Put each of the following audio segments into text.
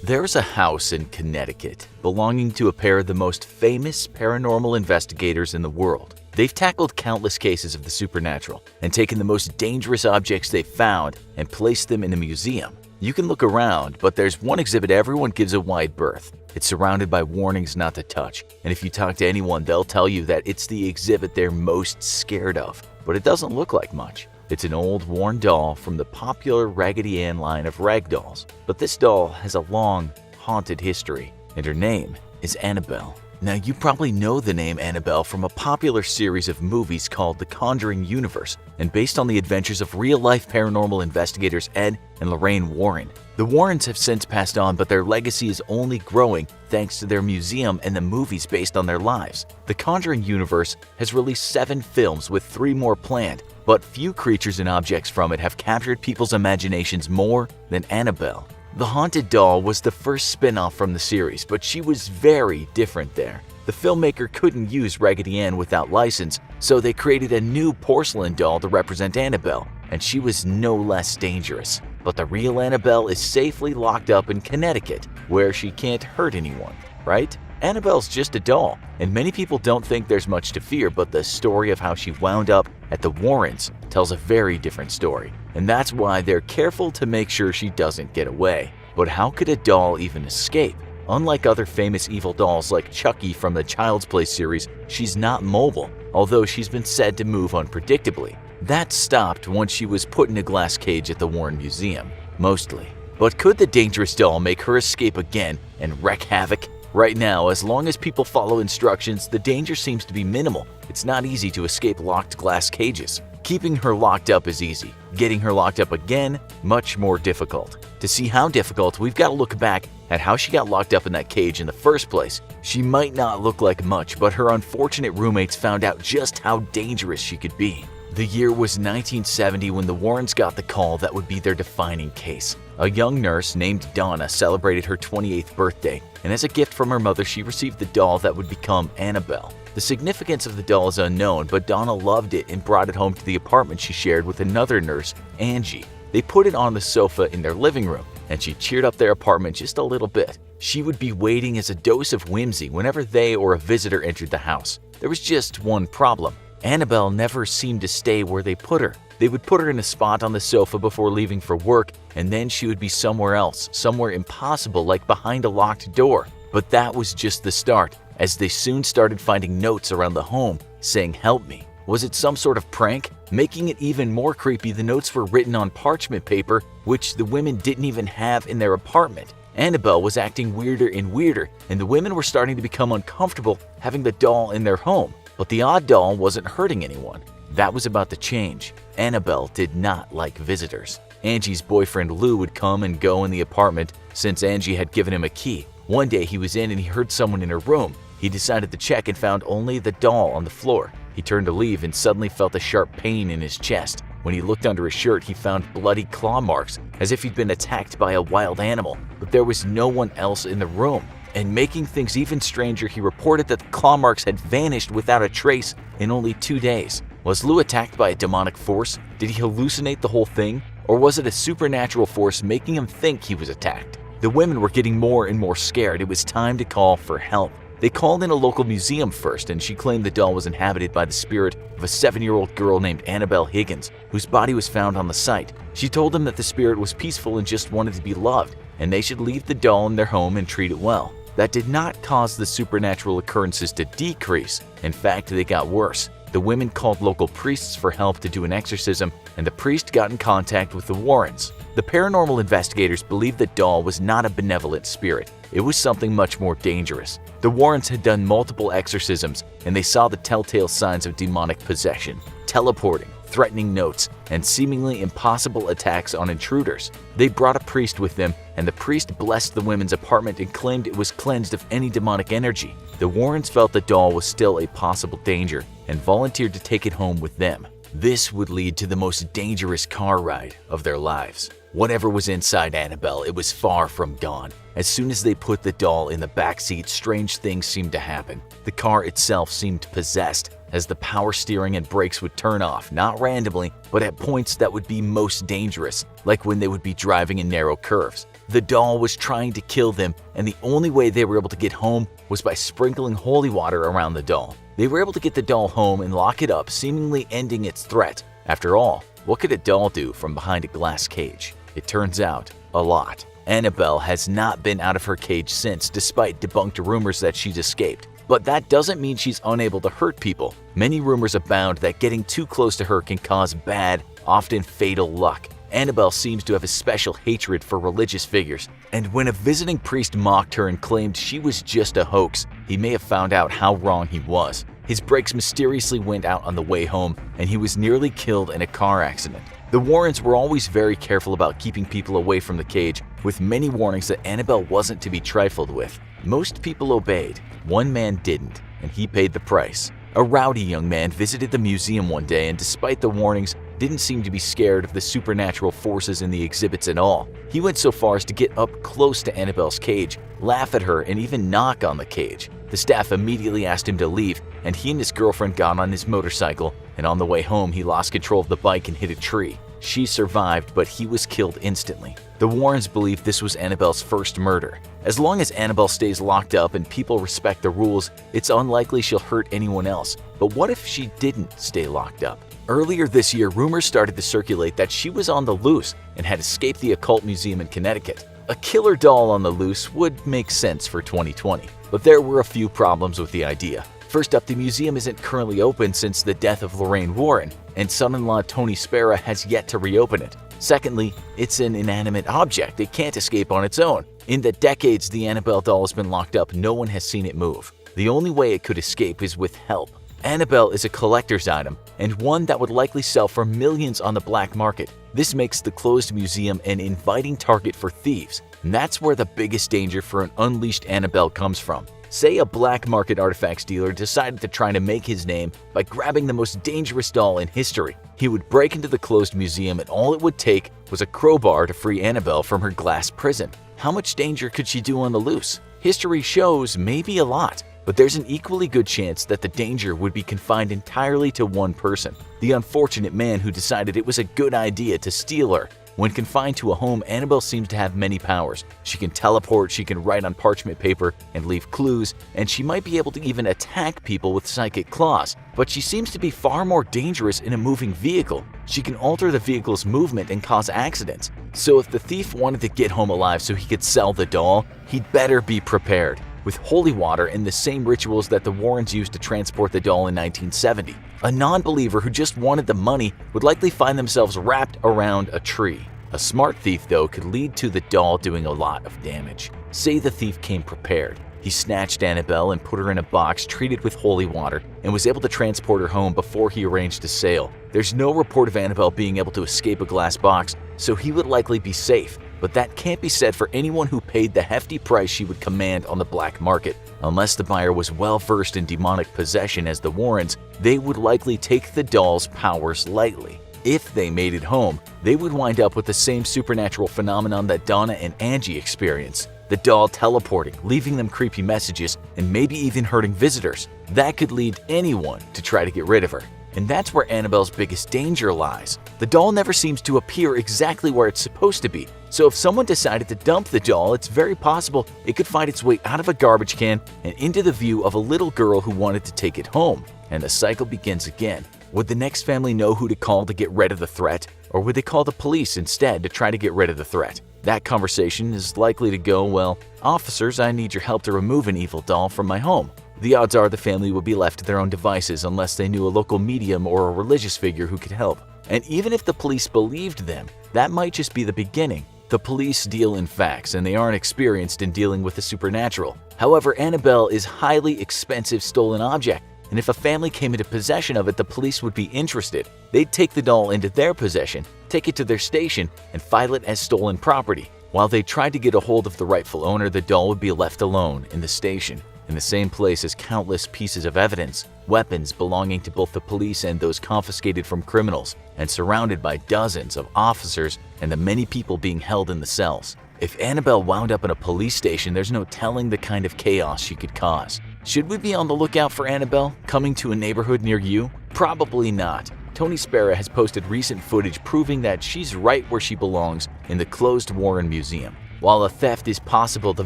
There's a house in Connecticut belonging to a pair of the most famous paranormal investigators in the world. They've tackled countless cases of the supernatural and taken the most dangerous objects they've found and placed them in a museum. You can look around, but there's one exhibit everyone gives a wide berth. It's surrounded by warnings not to touch, and if you talk to anyone, they'll tell you that it's the exhibit they're most scared of. But it doesn't look like much. It's an old, worn doll from the popular Raggedy Ann line of rag dolls. But this doll has a long, haunted history, and her name is Annabelle. Now, you probably know the name Annabelle from a popular series of movies called The Conjuring Universe, and based on the adventures of real-life paranormal investigators Ed and Lorraine Warren. The Warrens have since passed on, but their legacy is only growing thanks to their museum and the movies based on their lives. The Conjuring Universe has released 7 films with 3 more planned, but few creatures and objects from it have captured people's imaginations more than Annabelle. The haunted doll was the first spin-off from the series, but she was very different there. The filmmaker couldn't use Raggedy Ann without license, so they created a new porcelain doll to represent Annabelle, and she was no less dangerous. But the real Annabelle is safely locked up in Connecticut, where she can't hurt anyone, right? Annabelle's just a doll, and many people don't think there's much to fear, but the story of how she wound up at the Warrens tells a very different story, and that's why they're careful to make sure she doesn't get away. But how could a doll even escape? Unlike other famous evil dolls like Chucky from the Child's Play series, she's not mobile, although she's been said to move unpredictably. That stopped once she was put in a glass cage at the Warren Museum, mostly. But could the dangerous doll make her escape again and wreak havoc? Right now, as long as people follow instructions, the danger seems to be minimal. It's not easy to escape locked glass cages. Keeping her locked up is easy. Getting her locked up again, much more difficult. To see how difficult, we've got to look back at how she got locked up in that cage in the first place. She might not look like much, but her unfortunate roommates found out just how dangerous she could be. The year was 1970 when the Warrens got the call that would be their defining case. A young nurse named Donna celebrated her 28th birthday, and as a gift from her mother, she received the doll that would become Annabelle. The significance of the doll is unknown, but Donna loved it and brought it home to the apartment she shared with another nurse, Angie. They put it on the sofa in their living room, and she cheered up their apartment just a little bit. She would be waiting as a dose of whimsy whenever they or a visitor entered the house. There was just one problem. Annabelle never seemed to stay where they put her. They would put her in a spot on the sofa before leaving for work, and then she would be somewhere else, somewhere impossible like behind a locked door. But that was just the start, as they soon started finding notes around the home saying, "Help me." Was it some sort of prank? Making it even more creepy, the notes were written on parchment paper, which the women didn't even have in their apartment. Annabelle was acting weirder and weirder, and the women were starting to become uncomfortable having the doll in their home. But the odd doll wasn't hurting anyone. That was about to change. Annabelle did not like visitors. Angie's boyfriend Lou would come and go in the apartment since Angie had given him a key. One day he was in and he heard someone in her room. He decided to check and found only the doll on the floor. He turned to leave and suddenly felt a sharp pain in his chest. When he looked under his shirt, he found bloody claw marks, as if he'd been attacked by a wild animal. But there was no one else in the room. And making things even stranger, he reported that the claw marks had vanished without a trace in only 2 days. Was Lou attacked by a demonic force? Did he hallucinate the whole thing? Or was it a supernatural force making him think he was attacked? The women were getting more and more scared. It was time to call for help. They called in a local museum first, and she claimed the doll was inhabited by the spirit of a 7-year-old girl named Annabelle Higgins, whose body was found on the site. She told them that the spirit was peaceful and just wanted to be loved, and they should leave the doll in their home and treat it well. That did not cause the supernatural occurrences to decrease. In fact, they got worse. The women called local priests for help to do an exorcism, and the priest got in contact with the Warrens. The paranormal investigators believed the doll was not a benevolent spirit. It was something much more dangerous. The Warrens had done multiple exorcisms, and they saw the telltale signs of demonic possession, teleporting, threatening notes, and seemingly impossible attacks on intruders. They brought a priest with them, and the priest blessed the women's apartment and claimed it was cleansed of any demonic energy. The Warrens felt the doll was still a possible danger and volunteered to take it home with them. This would lead to the most dangerous car ride of their lives. Whatever was inside Annabelle, it was far from gone. As soon as they put the doll in the backseat, strange things seemed to happen. The car itself seemed possessed, as the power steering and brakes would turn off, not randomly, but at points that would be most dangerous, like when they would be driving in narrow curves. The doll was trying to kill them, and the only way they were able to get home was by sprinkling holy water around the doll. They were able to get the doll home and lock it up, seemingly ending its threat. After all, what could a doll do from behind a glass cage? It turns out, a lot. Annabelle has not been out of her cage since, despite debunked rumors that she's escaped. But that doesn't mean she's unable to hurt people. Many rumors abound that getting too close to her can cause bad, often fatal luck. Annabelle seems to have a special hatred for religious figures, and when a visiting priest mocked her and claimed she was just a hoax, he may have found out how wrong he was. His brakes mysteriously went out on the way home, and he was nearly killed in a car accident. The Warrens were always very careful about keeping people away from the cage, with many warnings that Annabelle wasn't to be trifled with. Most people obeyed. One man didn't, and he paid the price. A rowdy young man visited the museum one day and, despite the warnings, didn't seem to be scared of the supernatural forces in the exhibits at all. He went so far as to get up close to Annabelle's cage, laugh at her, and even knock on the cage. The staff immediately asked him to leave, and he and his girlfriend got on his motorcycle, and on the way home he lost control of the bike and hit a tree. She survived, but he was killed instantly. The Warrens believe this was Annabelle's first murder. As long as Annabelle stays locked up and people respect the rules, it's unlikely she'll hurt anyone else. But what if she didn't stay locked up? Earlier this year, rumors started to circulate that she was on the loose and had escaped the occult museum in Connecticut. A killer doll on the loose would make sense for 2020, but there were a few problems with the idea. First up, the museum isn't currently open since the death of Lorraine Warren, and son-in-law Tony Spera has yet to reopen it. Secondly, it's an inanimate object. It can't escape on its own. In the decades the Annabelle doll has been locked up, no one has seen it move. The only way it could escape is with help. Annabelle is a collector's item, and one that would likely sell for millions on the black market. This makes the closed museum an inviting target for thieves, and that's where the biggest danger for an unleashed Annabelle comes from. Say a black market artifacts dealer decided to try to make his name by grabbing the most dangerous doll in history. He would break into the closed museum, and all it would take was a crowbar to free Annabelle from her glass prison. How much danger could she do on the loose? History shows maybe a lot, but there's an equally good chance that the danger would be confined entirely to one person, the unfortunate man who decided it was a good idea to steal her. When confined to a home, Annabelle seems to have many powers. She can teleport, she can write on parchment paper and leave clues, and she might be able to even attack people with psychic claws. But she seems to be far more dangerous in a moving vehicle. She can alter the vehicle's movement and cause accidents. So if the thief wanted to get home alive so he could sell the doll, he'd better be prepared with holy water and the same rituals that the Warrens used to transport the doll in 1970. A non-believer who just wanted the money would likely find themselves wrapped around a tree. A smart thief, though, could lead to the doll doing a lot of damage. Say the thief came prepared. He snatched Annabelle and put her in a box treated with holy water and was able to transport her home before he arranged a sale. There's no report of Annabelle being able to escape a glass box, so he would likely be safe. But that can't be said for anyone who paid the hefty price she would command on the black market. Unless the buyer was well versed in demonic possession as the Warrens, they would likely take the doll's powers lightly. If they made it home, they would wind up with the same supernatural phenomenon that Donna and Angie experienced. The doll teleporting, leaving them creepy messages, and maybe even hurting visitors. That could lead anyone to try to get rid of her. And that's where Annabelle's biggest danger lies. The doll never seems to appear exactly where it's supposed to be. So if someone decided to dump the doll, it's very possible it could find its way out of a garbage can and into the view of a little girl who wanted to take it home. And the cycle begins again. Would the next family know who to call to get rid of the threat? Or would they call the police instead to try to get rid of the threat? That conversation is likely to go, well, officers, I need your help to remove an evil doll from my home. The odds are the family would be left to their own devices unless they knew a local medium or a religious figure who could help. And even if the police believed them, that might just be the beginning. The police deal in facts, and they aren't experienced in dealing with the supernatural. However, Annabelle is a highly expensive stolen object, and if a family came into possession of it, the police would be interested. They'd take the doll into their possession, take it to their station, and file it as stolen property. While they tried to get a hold of the rightful owner, the doll would be left alone in the station, in the same place as countless pieces of evidence, weapons belonging to both the police and those confiscated from criminals, and surrounded by dozens of officers and the many people being held in the cells. If Annabelle wound up in a police station, there's no telling the kind of chaos she could cause. Should we be on the lookout for Annabelle coming to a neighborhood near you? Probably not. Tony Spera has posted recent footage proving that she's right where she belongs in the closed Warren Museum. While a theft is possible, the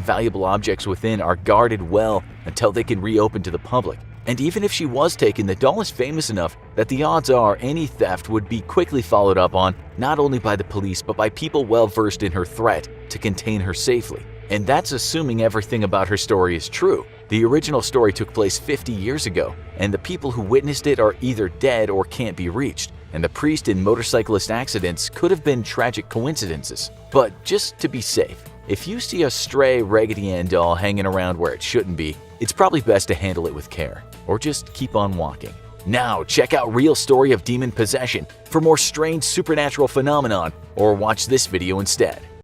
valuable objects within are guarded well until they can reopen to the public. And even if she was taken, the doll is famous enough that the odds are any theft would be quickly followed up on, not only by the police but by people well versed in her threat to contain her safely. And that's assuming everything about her story is true. The original story took place 50 years ago, and the people who witnessed it are either dead or can't be reached. And the priest and motorcyclist accidents could have been tragic coincidences. But just to be safe, if you see a stray Raggedy Ann doll hanging around where it shouldn't be, it's probably best to handle it with care, or just keep on walking. Now check out Real Story of Demon Possession for more strange supernatural phenomenon, or watch this video instead.